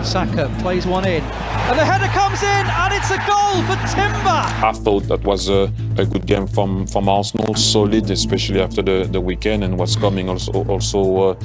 Saka plays one in, and the header comes in, and it's a goal for Timber. I thought that was a good game from Arsenal, solid, especially after the weekend, and what's coming also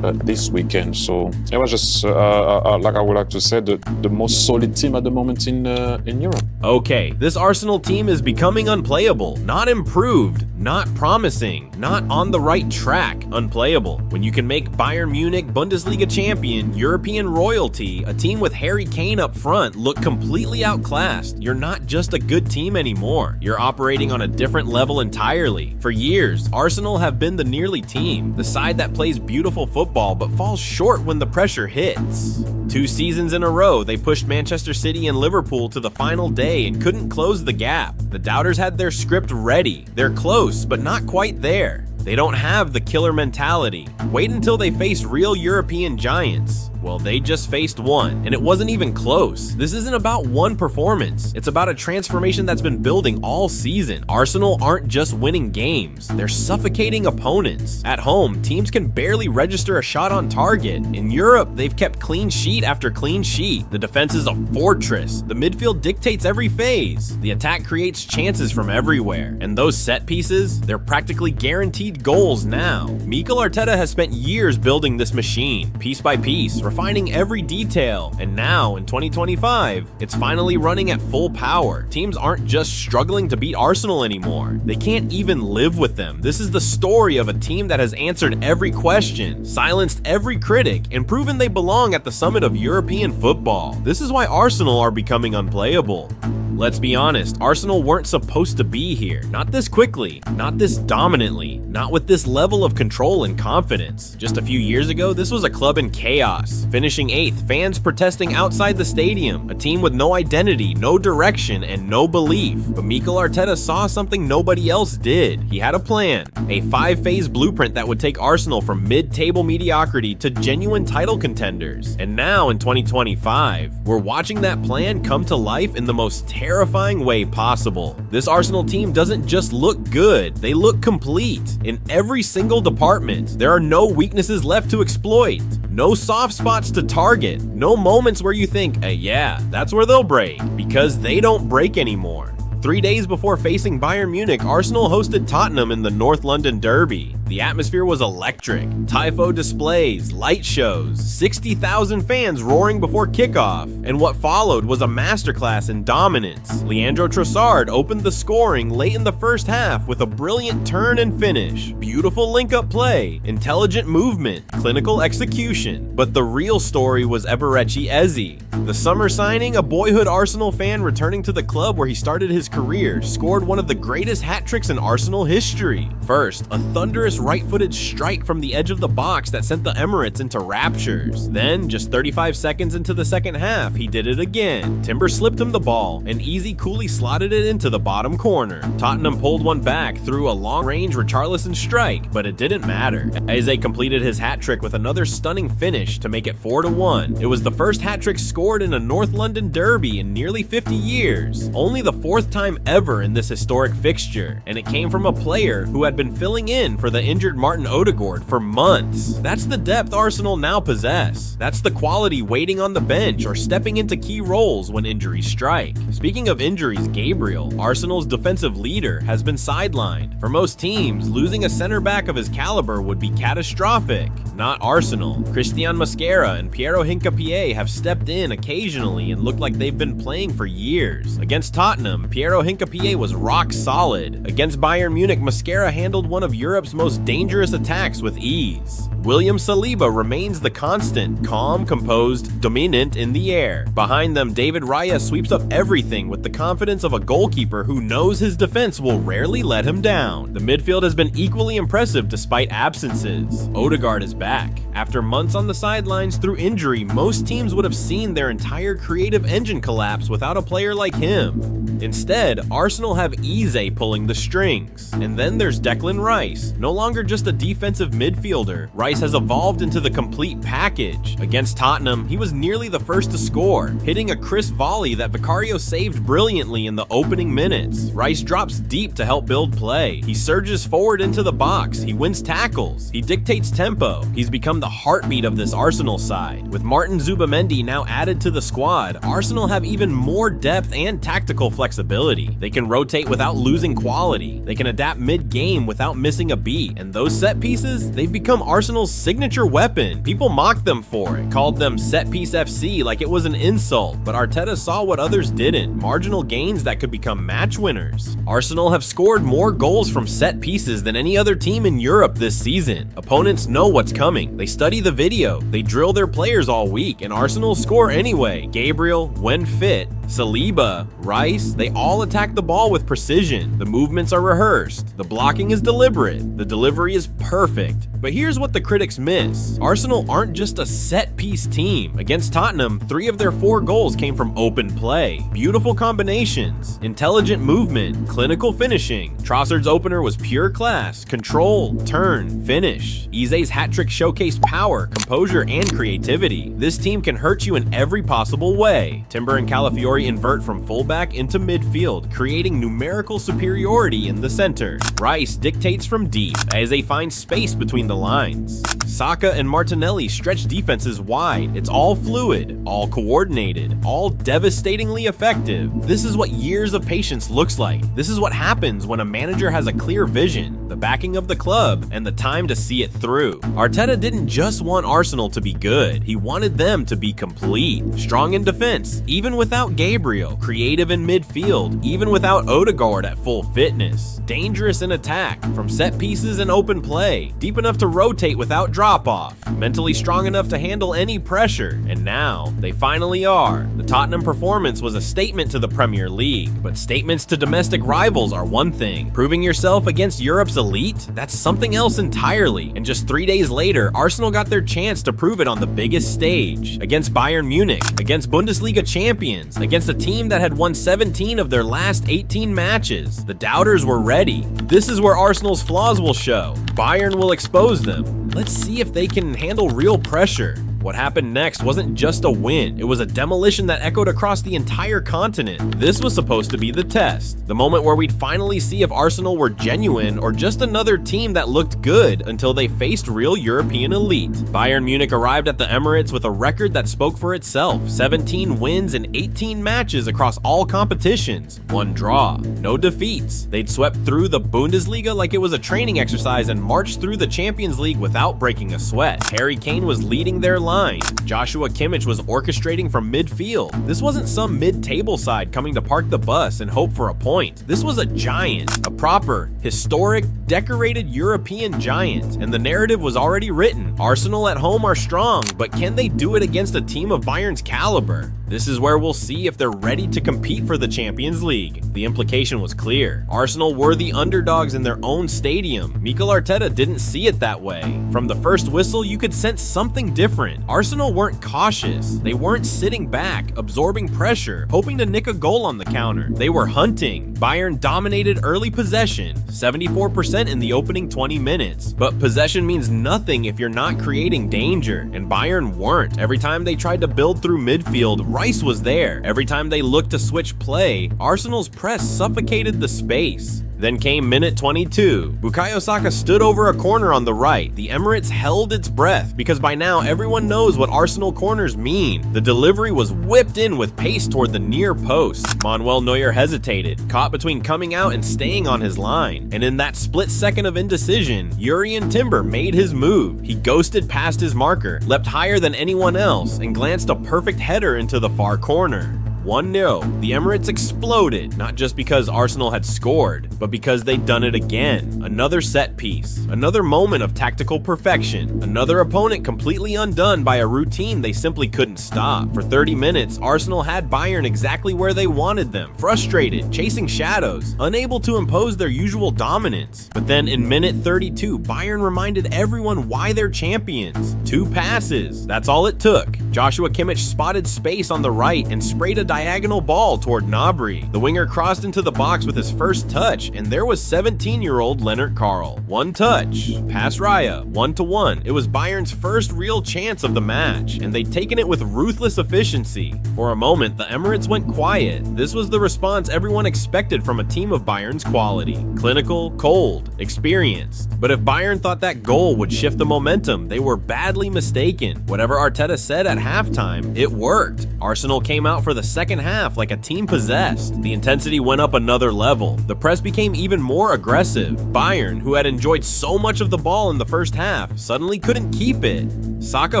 this weekend. So it was just, like I would like to say, the most solid team at the moment in Europe. Okay, this Arsenal team is becoming unplayable, not improved, not promising, not on the right track, unplayable. When you can make Bayern Munich, Bundesliga champion, European royalty, a team with Harry Kane up front, look completely outclassed, you're not just a good team anymore. You're operating on a different level entirely. For years, Arsenal have been the nearly team, the side that plays beautiful football but falls short when the pressure hits. 2 seasons in a row, they pushed Manchester City and Liverpool to the final day and couldn't close the gap. The doubters had their script ready. They're close, but not quite there. They don't have the killer mentality. Wait until they face real European giants. Well, they just faced one, and it wasn't even close. This isn't about one performance. It's about a transformation that's been building all season. Arsenal aren't just winning games. They're suffocating opponents. At home, teams can barely register a shot on target. In Europe, they've kept clean sheet after clean sheet. The defense is a fortress. The midfield dictates every phase. The attack creates chances from everywhere. And those set pieces, they're practically guaranteed goals now. Mikel Arteta has spent years building this machine, piece by piece, refining every detail, and now in 2025, it's finally running at full power. Teams aren't just struggling to beat Arsenal anymore. They can't even live with them. This is the story of a team that has answered every question, silenced every critic, and proven they belong at the summit of European football. This is why Arsenal are becoming unplayable. Let's be honest, Arsenal weren't supposed to be here. Not this quickly, not this dominantly, not with this level of control and confidence. Just a few years ago, this was a club in chaos, finishing 8th, fans protesting outside the stadium, a team with no identity, no direction, and no belief. But Mikel Arteta saw something nobody else did. He had a plan, a 5-phase blueprint that would take Arsenal from mid-table mediocrity to genuine title contenders. And now in 2025, we're watching that plan come to life in the most terrifying way possible. This Arsenal team doesn't just look good, they look complete. In every single department, there are no weaknesses left to exploit, no soft spots to target, no moments where you think, yeah, that's where they'll break, because they don't break anymore. 3 days before facing Bayern Munich, Arsenal hosted Tottenham in the North London Derby. The atmosphere was electric. Tifo displays, light shows, 60,000 fans roaring before kickoff, and what followed was a masterclass in dominance. Leandro Trossard opened the scoring late in the first half with a brilliant turn and finish, beautiful link-up play, intelligent movement, clinical execution. But the real story was Eberechi Eze. The summer signing, a boyhood Arsenal fan returning to the club where he started his career, scored one of the greatest hat tricks in Arsenal history. First, a thunderous right-footed strike from the edge of the box that sent the Emirates into raptures. Then, just 35 seconds into the second half, he did it again. Timber slipped him the ball, and Eze coolly slotted it into the bottom corner. Tottenham pulled one back through a long-range Richarlison strike, but it didn't matter. Eze completed his hat trick with another stunning finish to make it 4-1. It was the first hat trick scored in a North London derby in nearly 50 years. Only the 4th time ever in this historic fixture, and it came from a player who had been filling in for the injured Martin Odegaard for months. That's the depth Arsenal now possess. That's the quality waiting on the bench or stepping into key roles when injuries strike. Speaking of injuries, Gabriel, Arsenal's defensive leader, has been sidelined. For most teams, losing a center back of his caliber would be catastrophic. Not Arsenal. Christian Mosquera and Piero Hincapié have stepped in occasionally and looked like they've been playing for years. Against Tottenham, Piero Hincapié was rock solid. Against Bayern Munich, Mosquera handled one of Europe's most dangerous attacks with ease. William Saliba remains the constant, calm, composed, dominant in the air. Behind them, David Raya sweeps up everything with the confidence of a goalkeeper who knows his defense will rarely let him down. The midfield has been equally impressive despite absences. Odegaard is back. After months on the sidelines through injury, most teams would have seen their entire creative engine collapse without a player like him. Instead, Arsenal have Eze pulling the strings. And then there's Declan Rice, no longer just a defensive midfielder. Rice Rice has evolved into the complete package. Against Tottenham, he was nearly the first to score, hitting a crisp volley that Vicario saved brilliantly in the opening minutes. Rice drops deep to help build play. He surges forward into the box. He wins tackles. He dictates tempo. He's become the heartbeat of this Arsenal side. With Martin Zubamendi now added to the squad, Arsenal have even more depth and tactical flexibility. They can rotate without losing quality. They can adapt mid-game without missing a beat. And those set pieces, they've become Arsenal's signature weapon. People mocked them for it, called them set piece FC like it was an insult, but Arteta saw what others didn't, marginal gains that could become match winners. Arsenal have scored more goals from set pieces than any other team in Europe this season. Opponents know what's coming. They study the video. They drill their players all week, and Arsenal score anyway. Gabriel, when fit, Saliba, Rice, they all attack the ball with precision. The movements are rehearsed. The blocking is deliberate. The delivery is perfect. But here's what the critics miss. Arsenal aren't just a set-piece team. Against Tottenham, 3 of their 4 goals came from open play. Beautiful combinations, intelligent movement, clinical finishing. Trossard's opener was pure class, control, turn, finish. Ize's hat-trick showcased power, composure, and creativity. This team can hurt you in every possible way. Timber and Calafiori invert from fullback into midfield, creating numerical superiority in the center. Rice dictates from deep. Eze finds space between the lines. Saka and Martinelli stretch defenses wide. It's all fluid, all coordinated, all devastatingly effective. This is what years of patience looks like. This is what happens when a manager has a clear vision, the backing of the club, and the time to see it through. Arteta didn't just want Arsenal to be good. He wanted them to be complete. Strong in defense, even without Gabriel. Creative in midfield, even without Odegaard at full fitness. Dangerous in attack, from set pieces and open play. Deep enough to rotate without drop-off. Mentally strong enough to handle any pressure. And now, they finally are. The Tottenham performance was a statement to the Premier League, but statements to domestic rivals are one thing. Proving yourself against Europe's elite? That's something else entirely. And just 3 days later, Arsenal got their chance to prove it on the biggest stage. Against Bayern Munich, against Bundesliga champions, against a team that had won 17 of their last 18 matches. The doubters were ready. This is where Arsenal's flaws will show. Bayern will expose them. Let's see if they can handle real pressure. What happened next wasn't just a win, it was a demolition that echoed across the entire continent. This was supposed to be the test, the moment where we'd finally see if Arsenal were genuine or just another team that looked good until they faced real European elite. Bayern Munich arrived at the Emirates with a record that spoke for itself, 17 wins in 18 matches across all competitions, 1 draw, no defeats. They'd swept through the Bundesliga like it was a training exercise and marched through the Champions League without breaking a sweat. Harry Kane was leading their line. Joshua Kimmich was orchestrating from midfield. This wasn't some mid-table side coming to park the bus and hope for a point. This was a giant, a proper, historic, decorated European giant, and the narrative was already written. Arsenal at home are strong, but can they do it against a team of Bayern's caliber? This is where we'll see if they're ready to compete for the Champions League. The implication was clear. Arsenal were the underdogs in their own stadium. Mikel Arteta didn't see it that way. From the first whistle, you could sense something different. Arsenal weren't cautious. They weren't sitting back, absorbing pressure, hoping to nick a goal on the counter. They were hunting. Bayern dominated early possession, 74% in the opening 20 minutes. But possession means nothing if you're not creating danger, and Bayern weren't. Every time they tried to build through midfield, Rice was there. Every time they looked to switch play, Arsenal's press suffocated the space. Then came minute 22. Bukayo Saka stood over a corner on the right. The Emirates held its breath because by now everyone knows what Arsenal corners mean. The delivery was whipped in with pace toward the near post. Manuel Neuer hesitated, caught between coming out and staying on his line. And in that split second of indecision, Jurrien Timber made his move. He ghosted past his marker, leapt higher than anyone else, and glanced a perfect header into the far corner. 1-0. The Emirates exploded, not just because Arsenal had scored, but because they'd done it again. Another set piece, another moment of tactical perfection, another opponent completely undone by a routine they simply couldn't stop. For 30 minutes, Arsenal had Bayern exactly where they wanted them, frustrated, chasing shadows, unable to impose their usual dominance. But then in minute 32, Bayern reminded everyone why they're champions. 2 passes, that's all it took. Joshua Kimmich spotted space on the right and sprayed a diagonal ball toward Gnabry. The winger crossed into the box with his first touch, and there was 17-year-old Leonard Carl. One touch, pass Raya, 1-1. It was Bayern's first real chance of the match, and they'd taken it with ruthless efficiency. For a moment, the Emirates went quiet. This was the response everyone expected from a team of Bayern's quality. Clinical, cold, experienced. But if Bayern thought that goal would shift the momentum, they were badly mistaken. Whatever Arteta said at halftime, it worked. Arsenal came out for the second half like a team possessed. The intensity went up another level. The press became even more aggressive. Bayern, who had enjoyed so much of the ball in the first half, suddenly couldn't keep it. Saka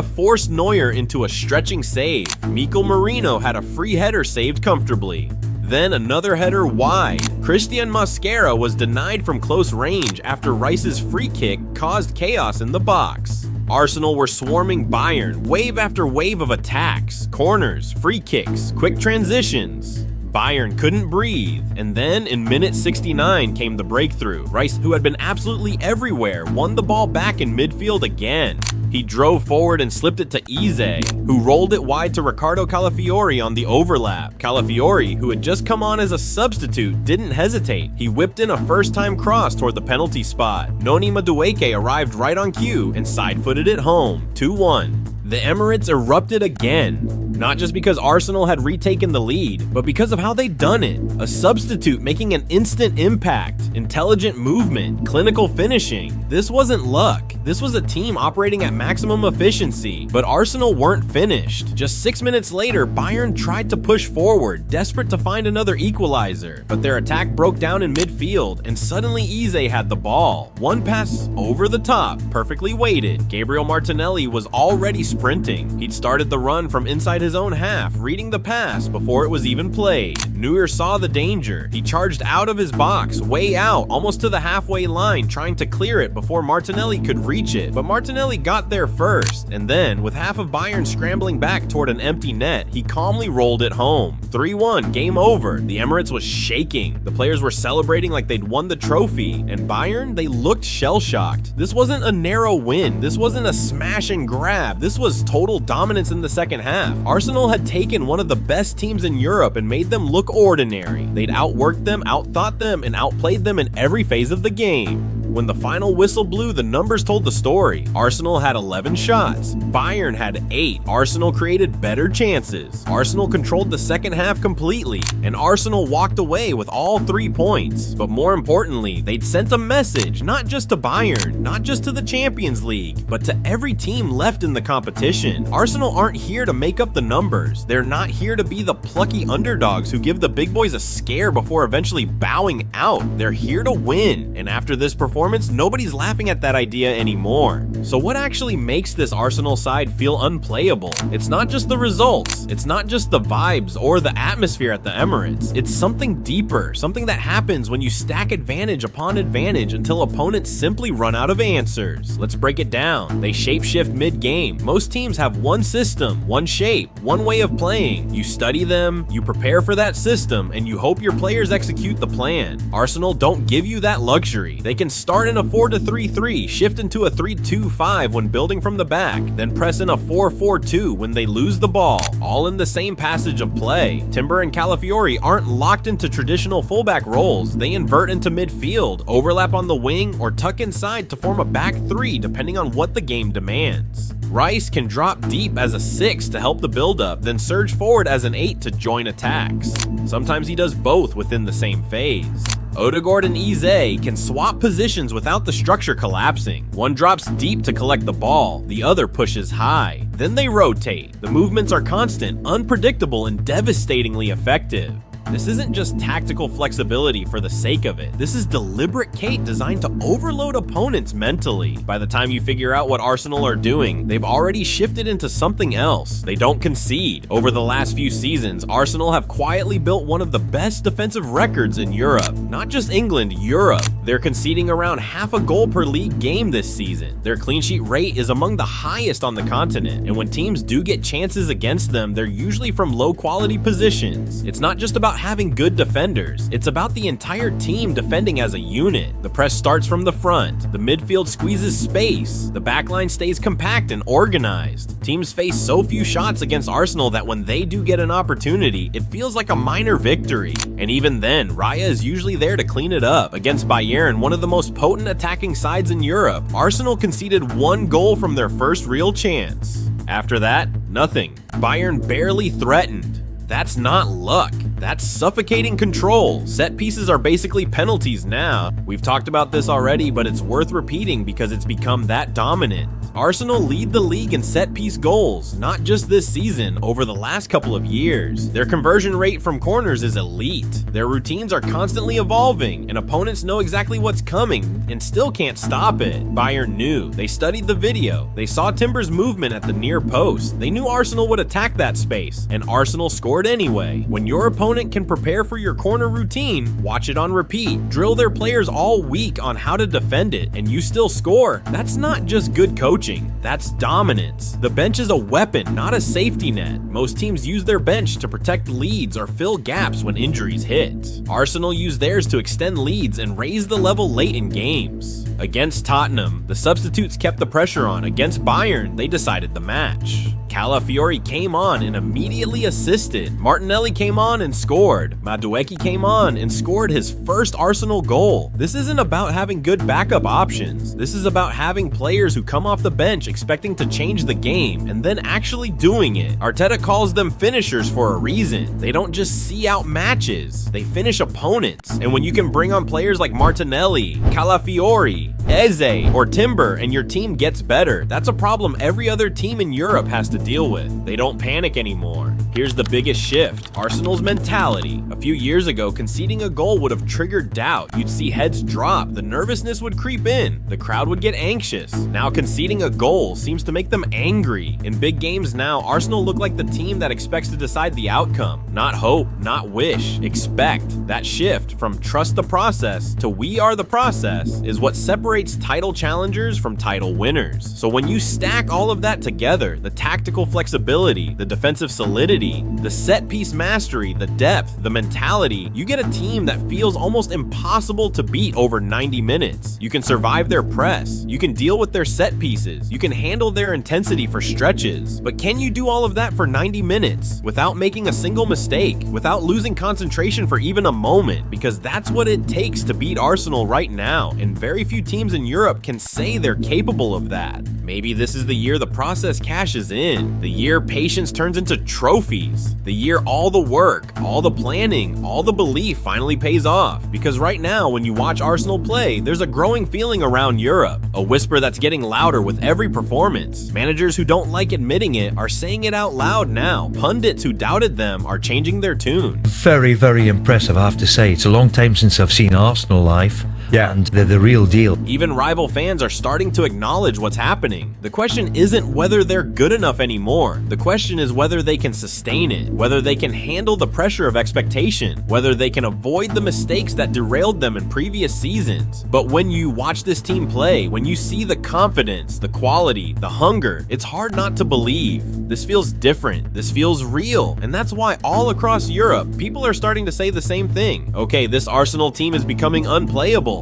forced Neuer into a stretching save. Mikel Merino had a free header saved comfortably. Then another header wide. Christian Mosquera was denied from close range after Rice's free kick caused chaos in the box. Arsenal were swarming Bayern, wave after wave of attacks, corners, free kicks, quick transitions. Bayern couldn't breathe, and then in minute 69 came the breakthrough. Rice, who had been absolutely everywhere, won the ball back in midfield again. He drove forward and slipped it to Eze, who rolled it wide to Ricardo Calafiori on the overlap. Calafiori, who had just come on as a substitute, didn't hesitate. He whipped in a first-time cross toward the penalty spot. Noni Madueke arrived right on cue and side-footed it home, 2-1. The Emirates erupted again, not just because Arsenal had retaken the lead, but because of how they'd done it. A substitute making an instant impact, intelligent movement, clinical finishing. This wasn't luck. This was a team operating at maximum efficiency, but Arsenal weren't finished. Just 6 minutes later, Bayern tried to push forward, desperate to find another equalizer, but their attack broke down in midfield, and suddenly Eze had the ball. One pass over the top, perfectly weighted. Gabriel Martinelli was already sprinting. He'd started the run from inside his own half, reading the pass before it was even played. Neuer saw the danger. He charged out of his box, way out, almost to the halfway line, trying to clear it before Martinelli could reach it. But Martinelli got there first, and then, with half of Bayern scrambling back toward an empty net, he calmly rolled it home. 3-1, game over. The Emirates was shaking. The players were celebrating like they'd won the trophy, and Bayern, they looked shell-shocked. This wasn't a narrow win. This wasn't a smash and grab. This was total dominance in the second half. Arsenal had taken one of the best teams in Europe and made them look ordinary. They'd outworked them, outthought them, and outplayed them in every phase of the game. When the final whistle blew, the numbers told the story. Arsenal had 11 shots. Bayern had 8. Arsenal created better chances. Arsenal controlled the second half completely, and Arsenal walked away with all 3 points. But more importantly, they'd sent a message, not just to Bayern, not just to the Champions League, but to every team left in the competition. Arsenal aren't here to make up the numbers. They're not here to be the plucky underdogs who give the big boys a scare before eventually bowing out. They're here to win, and after this performance, nobody's laughing at that idea anymore. So what actually makes this Arsenal side feel unplayable? It's not just the results, it's not just the vibes or the atmosphere at the Emirates. It's something deeper, something that happens when you stack advantage upon advantage until opponents simply run out of answers. Let's break it down. They shapeshift mid-game. Most teams have one system, one shape, one way of playing. You study them, you prepare for that system, and you hope your players execute the plan. Arsenal don't give you that luxury. They can start in a 4-3-3, shift into a 3-2-5 when building from the back, then press in a 4-4-2 when they lose the ball, all in the same passage of play. Timber and Calafiori aren't locked into traditional fullback roles. They invert into midfield, overlap on the wing, or tuck inside to form a back 3 depending on what the game demands. Rice can drop deep as a 6 to help the build-up, then surge forward as an 8 to join attacks. Sometimes he does both within the same phase. Odegaard and Eze can swap positions without the structure collapsing. One drops deep to collect the ball, the other pushes high. Then they rotate. The movements are constant, unpredictable, and devastatingly effective. This isn't just tactical flexibility for the sake of it. This is deliberate Kate designed to overload opponents mentally. By the time you figure out what Arsenal are doing, they've already shifted into something else. They don't concede. Over the last few seasons, Arsenal have quietly built one of the best defensive records in Europe. Not just England, Europe. They're conceding around half a goal per league game this season. Their clean sheet rate is among the highest on the continent, and when teams do get chances against them, they're usually from low quality positions. It's not just about about having good defenders. It's about the entire team defending as a unit. The press starts from the front. The midfield squeezes space. The backline stays compact and organized. Teams face so few shots against Arsenal that when they do get an opportunity, it feels like a minor victory. And even then, Raya is usually there to clean it up. Against Bayern, one of the most potent attacking sides in Europe, Arsenal conceded 1 goal from their first real chance. After that, nothing. Bayern barely threatened. That's not luck. That's suffocating control. Set pieces are basically penalties now. We've talked about this already, but it's worth repeating because it's become that dominant. Arsenal lead the league in set-piece goals, not just this season, over the last couple of years. Their conversion rate from corners is elite. Their routines are constantly evolving, and opponents know exactly what's coming and still can't stop it. Bayern knew. They studied the video. They saw Timber's movement at the near post. They knew Arsenal would attack that space, and Arsenal scored anyway. When your opponent can prepare for your corner routine, watch it on repeat, drill their players all week on how to defend it, and you still score, that's not just good coaching. That's dominance. The bench is a weapon, not a safety net. Most teams use their bench to protect leads or fill gaps when injuries hit. Arsenal used theirs to extend leads and raise the level late in games. Against Tottenham, the substitutes kept the pressure on. Against Bayern, they decided the match. Calafiori came on and immediately assisted. Martinelli came on and scored. Madueke came on and scored his first Arsenal goal. This isn't about having good backup options. This is about having players who come off the bench expecting to change the game and then actually doing it. Arteta calls them finishers for a reason. They don't just see out matches. They finish opponents. And when you can bring on players like Martinelli, Calafiori, Eze, or Timber and your team gets better, that's a problem every other team in Europe has to deal with. They don't panic anymore. Here's the biggest shift: Arsenal's mentality. A few years ago, conceding a goal would have triggered doubt. You'd see heads drop, the nervousness would creep in, the crowd would get anxious. Now conceding a goal seems to make them angry. In big games now, Arsenal look like the team that expects to decide the outcome. Not hope, not wish, expect. That shift from trust the process to we are the process is what separates title challengers from title winners. So when you stack all of that together, the tactical flexibility, the defensive solidity, the set-piece mastery, the depth, the mentality, you get a team that feels almost impossible to beat over 90 minutes. You can survive their press, you can deal with their set pieces, you can handle their intensity for stretches. But can you do all of that for 90 minutes without making a single mistake, without losing concentration for even a moment? Because that's what it takes to beat Arsenal right now, and very few teams in Europe can say they're capable of that. Maybe this is the year the process cashes in, the year patience turns into trophies, the year all the work, all the planning, all the belief finally pays off. Because right now, when you watch Arsenal play, there's a growing feeling around Europe, a whisper that's getting louder with every performance. Managers who don't like admitting it are saying it out loud now. Pundits who doubted them are changing their tune. Very, very impressive, I have to say. It's a long time since I've seen Arsenal live. Yeah, and they're the real deal. Even rival fans are starting to acknowledge what's happening. The question isn't whether they're good enough anymore. The question is whether they can sustain it, whether they can handle the pressure of expectation, whether they can avoid the mistakes that derailed them in previous seasons. But when you watch this team play, when you see the confidence, the quality, the hunger, it's hard not to believe. This feels different. This feels real. And that's why all across Europe, people are starting to say the same thing. Okay, this Arsenal team is becoming unplayable.